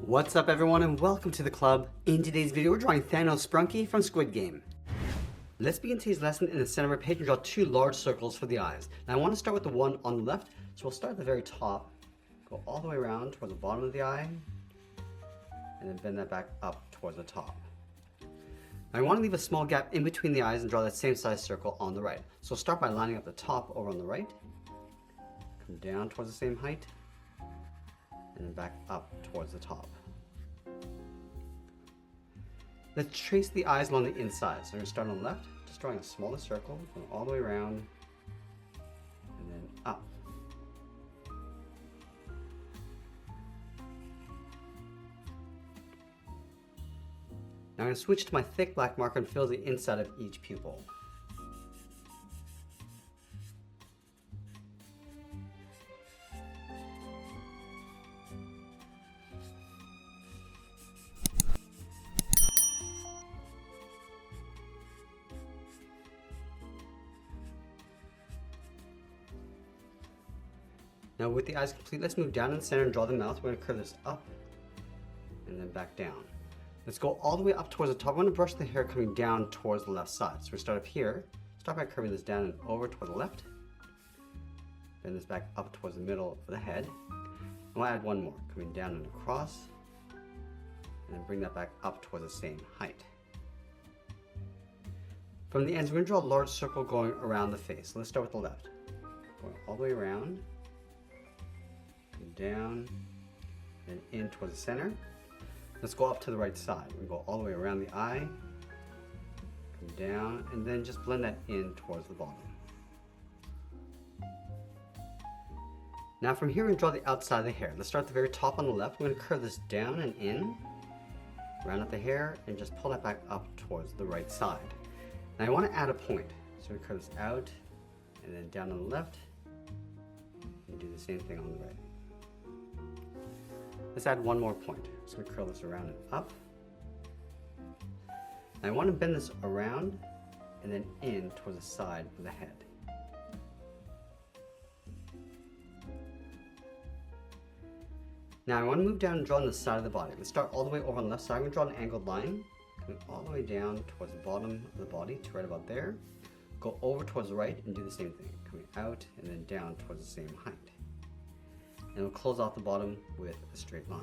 What's up everyone and welcome to the club. In today's video we're drawing Thanos Sprunki from Squid Game. Let's begin today's lesson. In the center of our page and draw two large circles for the eyes. Now I want to start with the one on the left, so we'll start at the very top, go all the way around towards the bottom of the eye, and then bend that back up towards the top. Now I want to leave a small gap in between the eyes and draw that same size circle on the right. So start by lining up the top over on the right, come down towards the same height, and then back up towards the top. Let's trace the eyes along the inside. So we're going to start on the left, just drawing a smaller circle, going all the way around, and then up. Now I'm going to switch to my thick black marker and fill the inside of each pupil. Now with the eyes complete, let's move down in the center and draw the mouth. We're going to curve this up and then back down. Let's go all the way up towards the top. I'm going to brush the hair coming down towards the left side. So we start up here, start by curving this down and over toward the left. Bend this back up towards the middle of the head. And we'll add one more, coming down and across. And then bring that back up towards the same height. From the ends, we're going to draw a large circle going around the face. So let's start with the left. Going all the way around. Down and in towards the center. Let's go up to the right side. We go all the way around the eye, come down, and then just blend that in towards the bottom. Now from here we draw the outside of the hair. Let's start at the very top on the left. We're going to curve this down and in, round up the hair, and just pull that back up towards the right side. Now I want to add a point. So we curve this out and then down on the left, and do the same thing on the right. Let's add one more point. So we curl this around and up. Now I want to bend this around and then in towards the side of the head. Now I want to move down and draw on the side of the body. Let's start all the way over on the left side. I'm going to draw an angled line, coming all the way down towards the bottom of the body to right about there. Go over towards the right and do the same thing, coming out and then down towards the same height. And we'll close off the bottom with a straight line.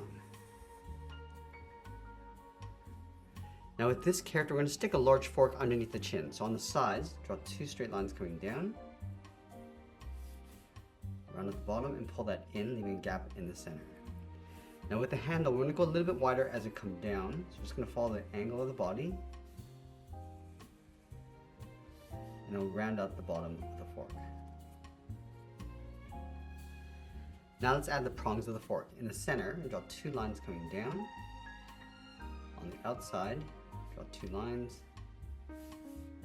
Now with this character, we're going to stick a large fork underneath the chin. So on the sides, draw two straight lines coming down, round at the bottom and pull that in, leaving a gap in the center. Now with the handle, we're going to go a little bit wider as we come down. So we're just going to follow the angle of the body, and we'll round out the bottom of the fork. Now let's add the prongs of the fork. In the center, we draw two lines coming down. On the outside, draw two lines,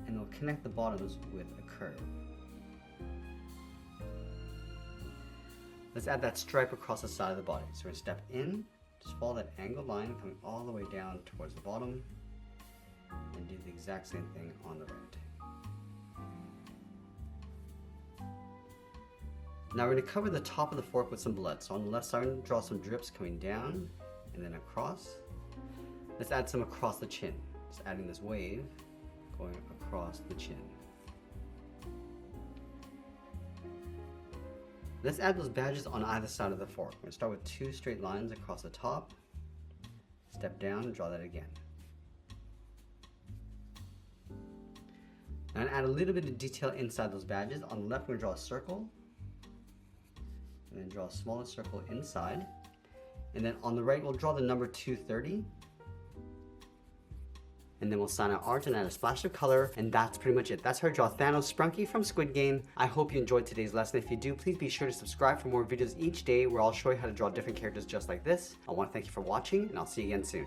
and we'll connect the bottoms with a curve. Let's add that stripe across the side of the body. So we're going to step in, just follow that angled line coming all the way down towards the bottom, and do the exact same thing on the right. Now we're going to cover the top of the fork with some blood. So on the left side, I'm going to draw some drips coming down and then across. Let's add some across the chin. Just adding this wave going across the chin. Let's add those badges on either side of the fork. We're going to start with two straight lines across the top. Step down and draw that again. Now I'm going to add a little bit of detail inside those badges. On the left, we're going to draw a circle. And then draw a smaller circle inside. And then on the right, we'll draw the number 230. And then we'll sign our art and add a splash of color, and that's pretty much it. That's how I draw Thanos Sprunki from Squid Game. I hope you enjoyed today's lesson. If you do, please be sure to subscribe for more videos each day where I'll show you how to draw different characters just like this. I want to thank you for watching, and I'll see you again soon.